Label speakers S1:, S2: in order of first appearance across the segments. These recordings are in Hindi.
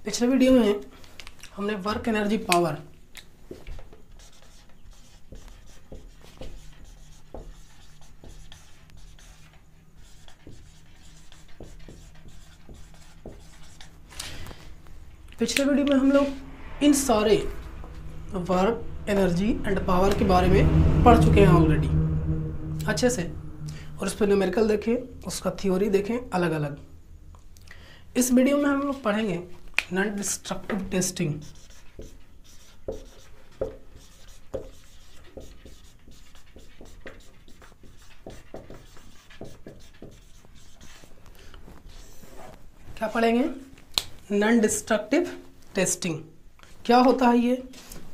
S1: पिछले वीडियो में हमने वर्क एनर्जी पावर हम लोग इन सारे वर्क एनर्जी एंड पावर के बारे में पढ़ चुके हैं ऑलरेडी अच्छे से, और उस पर न्यूमेरिकल देखें, उसका थ्योरी देखें अलग अलग। इस वीडियो में हम लोग पढ़ेंगे नॉन डिस्ट्रक्टिव टेस्टिंग। क्या पढ़ेंगे? नॉन डिस्ट्रक्टिव टेस्टिंग क्या होता है, ये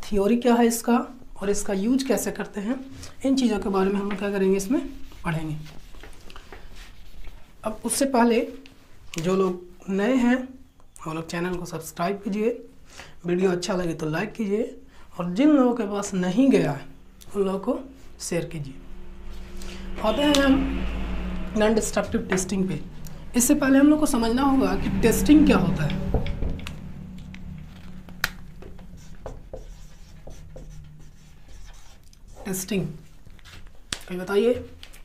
S1: थ्योरी क्या है इसका, और इसका यूज कैसे करते हैं, इन चीज़ों के बारे में हम लोग क्या करेंगे, इसमें पढ़ेंगे। अब उससे पहले जो लोग नए हैं वो लोग चैनल को सब्सक्राइब कीजिए, वीडियो अच्छा लगे तो लाइक कीजिए, और जिन लोगों के पास नहीं गया है उन लोगों को शेयर कीजिए। आते हैं हम नॉन डिस्ट्रक्टिव टेस्टिंग पे। इससे पहले हम लोग को समझना होगा कि टेस्टिंग क्या होता है। टेस्टिंग कोई बताइए,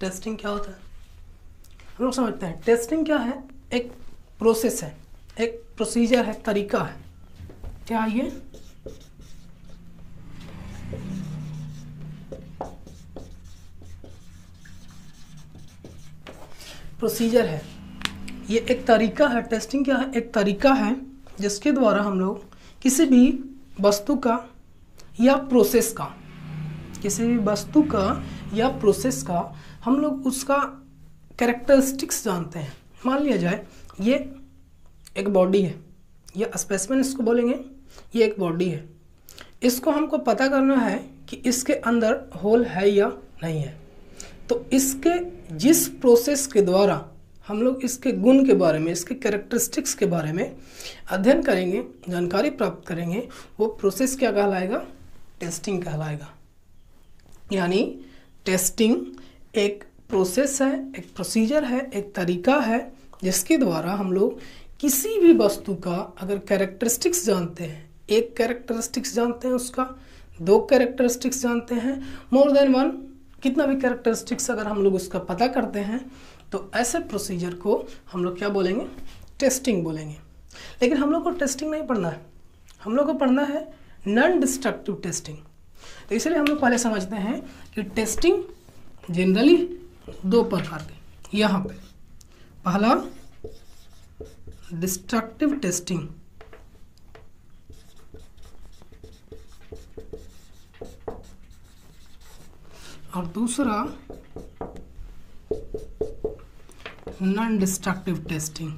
S1: टेस्टिंग क्या होता है? हम लोग समझते हैं टेस्टिंग क्या है। एक प्रोसेस है, एक प्रोसीजर है, तरीका है। क्या है ये? प्रोसीजर है, ये एक तरीका है। टेस्टिंग क्या है? एक तरीका है जिसके द्वारा हम लोग किसी भी वस्तु का या प्रोसेस का, किसी भी वस्तु का या प्रोसेस का हम लोग उसका कैरेक्टरिस्टिक्स जानते हैं। मान लिया जाए ये एक बॉडी है, ये स्पेसिमेन इसको बोलेंगे, ये एक बॉडी है। इसको हमको पता करना है कि इसके अंदर होल है या नहीं है। तो इसके जिस प्रोसेस के द्वारा हम लोग इसके गुण के बारे में, इसके कैरेक्टरिस्टिक्स के बारे में अध्ययन करेंगे, जानकारी प्राप्त करेंगे, वो प्रोसेस क्या कहलाएगा? टेस्टिंग कहलाएगा। यानी टेस्टिंग एक प्रोसेस है, एक प्रोसीजर है, एक तरीका है जिसके द्वारा हम लोग किसी भी वस्तु का अगर कैरेक्टरिस्टिक्स जानते हैं, एक कैरेक्टरिस्टिक्स जानते हैं, उसका दो कैरेक्टरिस्टिक्स जानते हैं, मोर देन वन, कितना भी कैरेक्टरिस्टिक्स अगर हम लोग उसका पता करते हैं, तो ऐसे प्रोसीजर को हम लोग क्या बोलेंगे? टेस्टिंग बोलेंगे। लेकिन हम लोग को टेस्टिंग नहीं पढ़ना है, हम लोग को पढ़ना है नॉन डिस्ट्रक्टिव टेस्टिंग। तो इसलिए हम लोग पहले समझते हैं कि टेस्टिंग जनरली दो प्रकार के। यहाँ पे पहला डिस्ट्रक्टिव टेस्टिंग, और दूसरा नॉन डिस्ट्रक्टिव टेस्टिंग।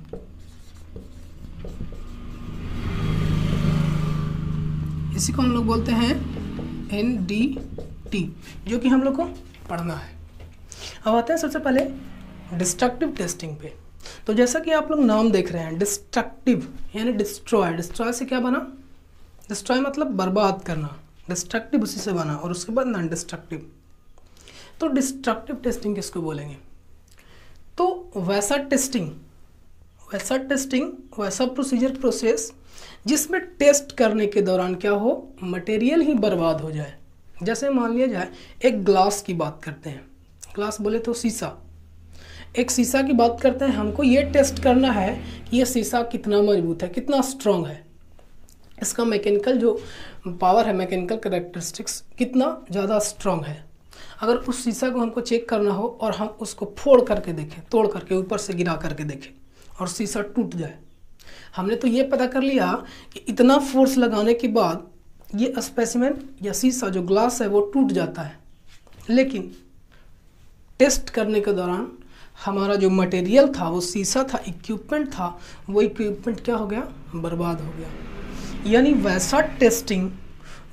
S1: इसी को हम लोग बोलते हैं NDT, जो कि हम लोग को पढ़ना है। अब आते हैं सबसे पहले डिस्ट्रक्टिव टेस्टिंग पे। तो जैसा कि आप लोग नाम देख रहे हैं, डिस्ट्रक्टिव यानी डिस्ट्रॉय। डिस्ट्रॉय से क्या बना? डिस्ट्रॉय मतलब बर्बाद करना, डिस्ट्रक्टिव उसी से बना, और उसके बाद नॉन डिस्ट्रक्टिव। तो डिस्ट्रक्टिव टेस्टिंग किसको बोलेंगे? तो वैसा टेस्टिंग, वैसा प्रोसीजर, प्रोसेस जिसमें टेस्ट करने के दौरान क्या हो? मटेरियल ही बर्बाद हो जाए। जैसे मान लिया जाए एक ग्लास की बात करते हैं, ग्लास बोले तो शीशा, एक शीशा की बात करते हैं। हमको ये टेस्ट करना है कि ये शीशा कितना मजबूत है, कितना स्ट्रॉन्ग है, इसका मैकेनिकल जो पावर है, मैकेनिकल कैरेक्टरिस्टिक्स कितना ज़्यादा स्ट्रॉन्ग है। अगर उस शीशा को हमको चेक करना हो और हम उसको फोड़ करके देखें, तोड़ करके ऊपर से गिरा करके देखें, और शीशा टूट जाए, हमने तो ये पता कर लिया कि इतना फोर्स लगाने के बाद ये स्पेसिमेन या शीशा जो ग्लास है वो टूट जाता है। लेकिन टेस्ट करने के दौरान हमारा जो मटेरियल था, वो शीशा था, इक्विपमेंट था, वो इक्विपमेंट क्या हो गया? बर्बाद हो गया। यानी वैसा टेस्टिंग,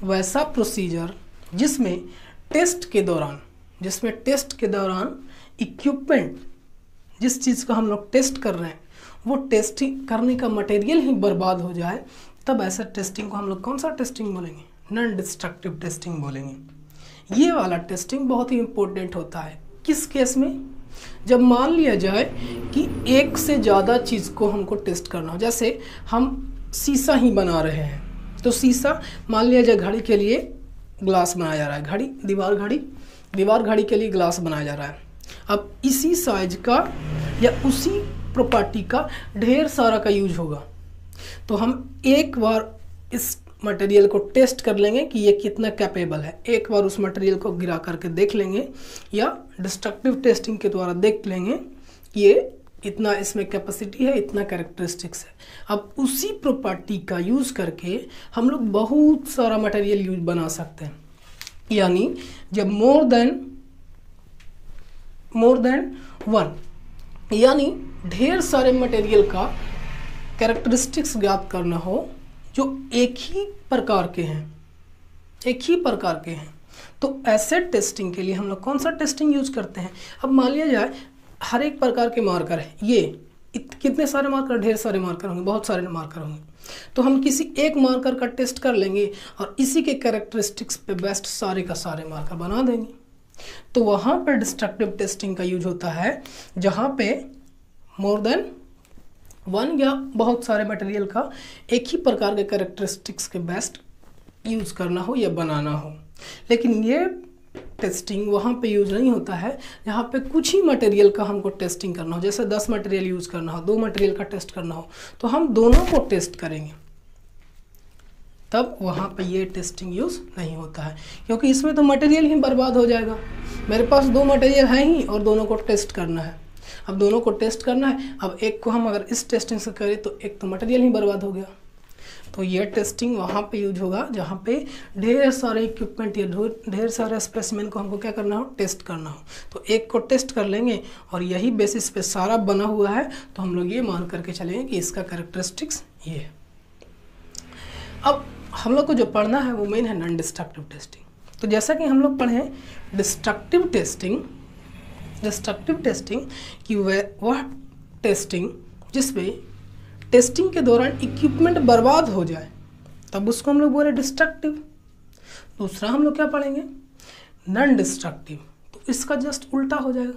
S1: वैसा प्रोसीजर जिसमें टेस्ट के दौरान इक्विपमेंट, जिस चीज़ का हम लोग टेस्ट कर रहे हैं, वो टेस्टिंग करने का मटेरियल ही बर्बाद हो जाए, तब ऐसा टेस्टिंग को हम लोग कौन सा टेस्टिंग बोलेंगे? नॉन डिस्ट्रक्टिव टेस्टिंग बोलेंगे। ये वाला टेस्टिंग बहुत ही इम्पोर्टेंट होता है। किस केस में? जब मान लिया जाए कि एक से ज़्यादा चीज़ को हमको टेस्ट करना हो, जैसे हम शीशा ही बना रहे हैं, तो शीशा मान लिया जाए घड़ी के लिए ग्लास बनाया जा रहा है, दीवार घड़ी के लिए ग्लास बनाया जा रहा है। अब इसी साइज का या उसी प्रॉपर्टी का ढेर सारा का यूज होगा, तो हम एक बार इस मटेरियल को टेस्ट कर लेंगे कि ये कितना कैपेबल है। एक बार उस मटेरियल को गिरा करके देख लेंगे या डिस्ट्रक्टिव टेस्टिंग के द्वारा देख लेंगे कि ये इतना इसमें कैपेसिटी है, इतना कैरेक्टरिस्टिक्स है। अब उसी प्रॉपर्टी का यूज़ करके हम लोग बहुत सारा मटेरियल यूज बना सकते हैं। यानी जब मोर देन वन, यानी ढेर सारे मटेरियल का कैरेक्टरिस्टिक्स ज्ञात करना हो जो एक ही प्रकार के हैं, तो ऐसे टेस्टिंग के लिए हम लोग कौन सा टेस्टिंग यूज करते हैं। अब मान लिया जाए हर एक प्रकार के मार्कर है, ये कितने सारे मार्कर, ढेर सारे मार्कर होंगे, बहुत सारे मार्कर होंगे, तो हम किसी एक मार्कर का टेस्ट कर लेंगे और इसी के कैरेक्टरिस्टिक्स पे बेस्ट सारे का सारे मार्कर बना देंगे। तो वहाँ पे डिस्ट्रक्टिव टेस्टिंग का यूज होता है जहाँ पे मोर देन वन या बहुत सारे मटेरियल का एक ही प्रकार के कैरेक्टरिस्टिक्स के बेस्ट यूज करना हो या बनाना हो। लेकिन ये टेस्टिंग वहाँ पे यूज नहीं होता है जहाँ पे कुछ ही मटेरियल का हमको टेस्टिंग करना हो, जैसे 10 मटेरियल यूज करना हो, 2 मटेरियल का टेस्ट करना हो, तो हम दोनों को टेस्ट करेंगे, तब वहाँ पे ये टेस्टिंग यूज नहीं होता है, क्योंकि इसमें तो मटेरियल ही बर्बाद हो जाएगा। मेरे पास 2 मटेरियल हैं ही और दोनों को टेस्ट करना है। अब दोनों को टेस्ट करना है, अब एक को हम अगर इस टेस्टिंग से करें तो एक तो मटेरियल ही बर्बाद हो गया। तो ये टेस्टिंग वहाँ पे यूज होगा जहाँ पे ढेर सारे इक्विपमेंट या ढेर सारे स्पेसिमेन को हमको क्या करना हो, टेस्ट करना हो। तो एक को टेस्ट कर लेंगे और यही बेसिस पे सारा बना हुआ है, तो हम लोग ये मान करके चलेंगे कि इसका कैरेक्टरिस्टिक्स ये है। अब हम लोग को जो पढ़ना है वो मेन है नॉन डिस्ट्रक्टिव टेस्टिंग। तो जैसा कि हम लोग पढ़े डिस्ट्रक्टिव टेस्टिंग कि वह टेस्टिंग जिसमें टेस्टिंग के दौरान इक्विपमेंट बर्बाद हो जाए, तब उसको हम लोग बोले डिस्ट्रक्टिव। दूसरा हम लोग क्या पढ़ेंगे, नॉन डिस्ट्रक्टिव। तो इसका जस्ट उल्टा हो जाएगा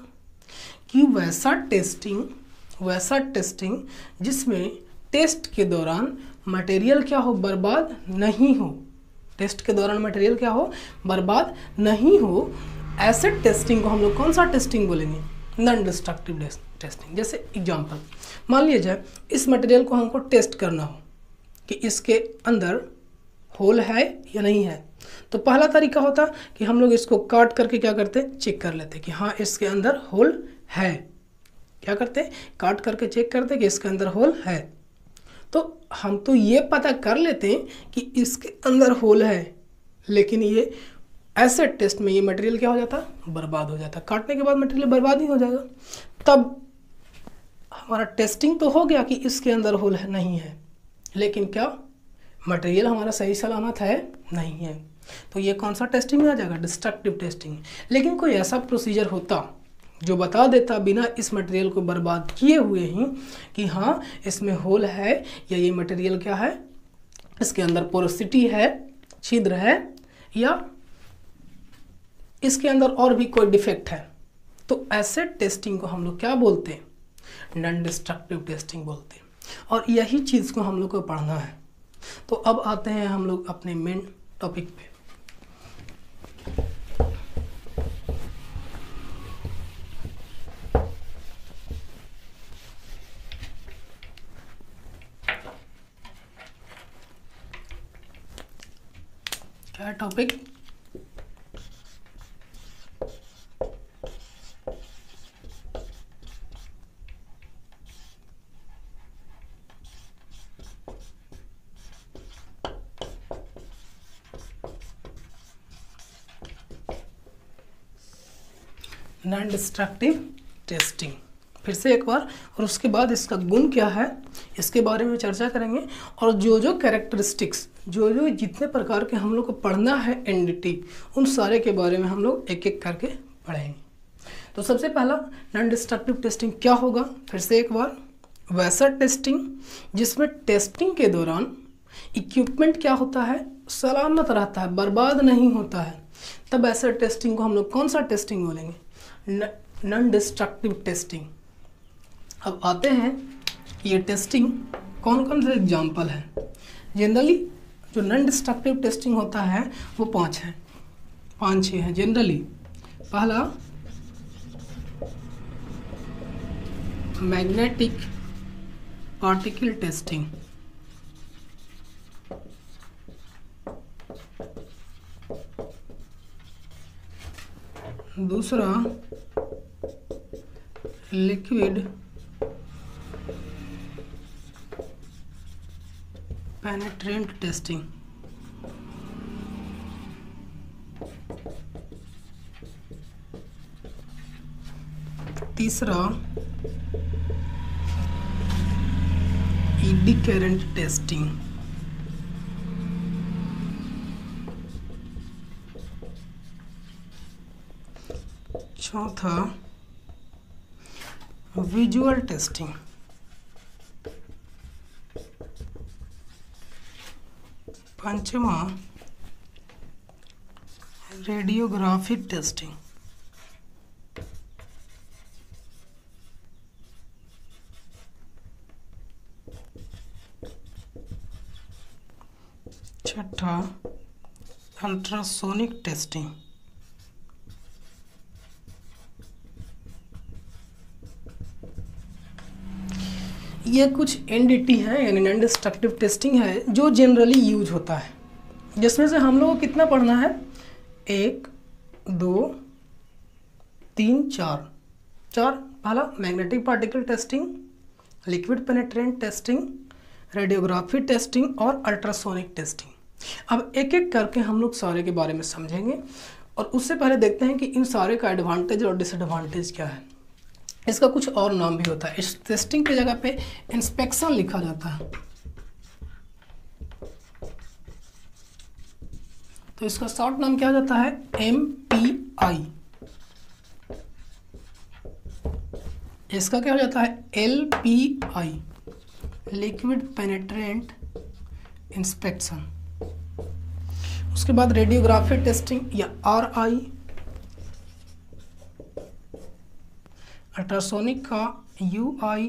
S1: कि वैसा टेस्टिंग जिसमें टेस्ट के दौरान मटेरियल क्या हो, बर्बाद नहीं हो। टेस्ट के दौरान मटेरियल क्या हो, बर्बाद नहीं हो। ऐसे टेस्टिंग को हम लोग कौन सा टेस्टिंग बोलेंगे, नॉन डिस्ट्रक्टिव टेस्टिंग। जैसे एग्जांपल मान लिया जाए इस मटेरियल को हमको टेस्ट करना हो कि इसके अंदर होल है या नहीं है, तो पहला तरीका होता कि हम लोग इसको काट करके क्या करते, चेक कर लेते कि हाँ इसके अंदर होल है। क्या करते, काट करके चेक करते कि इसके अंदर होल है। तो हम तो ये पता कर लेते हैं कि इसके अंदर होल है, लेकिन ये ऐसे टेस्ट में ये मटेरियल क्या हो जाता, बर्बाद हो जाता। काटने के बाद मटेरियल बर्बाद नहीं हो जाएगा। तब हमारा टेस्टिंग तो हो गया कि इसके अंदर होल है नहीं है, लेकिन क्या मटेरियल हमारा सही सलामत है, नहीं है। तो ये कौन सा टेस्टिंग में आ जाएगा, डिस्ट्रक्टिव टेस्टिंग। लेकिन कोई ऐसा प्रोसीजर होता जो बता देता बिना इस मटेरियल को बर्बाद किए हुए ही कि हाँ इसमें होल है या ये मटेरियल क्या है, इसके अंदर पोरोसिटी है, छिद्र है, या इसके अंदर और भी कोई डिफेक्ट है, तो ऐसे टेस्टिंग को हम लोग क्या बोलते हैं, नॉन डिस्ट्रक्टिव टेस्टिंग बोलते हैं। और यही चीज़ को हम लोग को पढ़ना है। तो अब आते हैं हम लोग अपने मेन टॉपिक पे। क्या है टॉपिक, नॉन डिस्ट्रक्टिव टेस्टिंग। फिर से एक बार, और उसके बाद इसका गुण क्या है इसके बारे में चर्चा करेंगे। और जो कैरेक्टरिस्टिक्स, जो जितने प्रकार के हम लोग को पढ़ना है एनडीटी, उन सारे के बारे में हम लोग एक एक करके पढ़ेंगे। तो सबसे पहला नॉन डिस्ट्रक्टिव टेस्टिंग क्या होगा, फिर से एक बार, वैसा टेस्टिंग जिसमें टेस्टिंग के दौरान इक्विपमेंट क्या होता है, सलामत रहता है, बर्बाद नहीं होता है। तब ऐसे टेस्टिंग को हम लोग कौन सा टेस्टिंग बोलेंगे, नॉन डिस्ट्रक्टिव टेस्टिंग। अब आते हैं ये टेस्टिंग कौन कौन से एग्जाम्पल है। जनरली जो नॉन डिस्ट्रक्टिव टेस्टिंग होता है वो 5 6 हैं जनरली। पहला मैग्नेटिक पार्टिकल टेस्टिंग, दूसरा लिक्विड पेनिट्रेंट टेस्टिंग, तीसरा ईडी करंट टेस्टिंग, चौथा विजुअल टेस्टिंग, पांचवा रेडियोग्राफिक टेस्टिंग, छठा अल्ट्रासोनिक टेस्टिंग, ये कुछ एनडीटी है यानी नॉन डिस्ट्रक्टिव टेस्टिंग है जो जनरली यूज होता है, जिसमें से हम लोगों को कितना पढ़ना है 1 2 3 4। पहला magnetic particle testing, liquid penetrant testing, radiography testing और अल्ट्रासोनिक टेस्टिंग। अब एक एक करके हम लोग सारे के बारे में समझेंगे और उससे पहले देखते हैं कि इन सारे का एडवांटेज और डिसएडवांटेज क्या है। इसका कुछ और नाम भी होता है, इस टेस्टिंग की जगह पे इंस्पेक्शन लिखा जाता है, तो इसका शॉर्ट नाम क्या हो जाता है MPI। इसका क्या हो जाता है LPI, लिक्विड पेनिट्रेंट इंस्पेक्शन। उसके बाद रेडियोग्राफी टेस्टिंग या RI, अल्ट्रासोनिक का UI,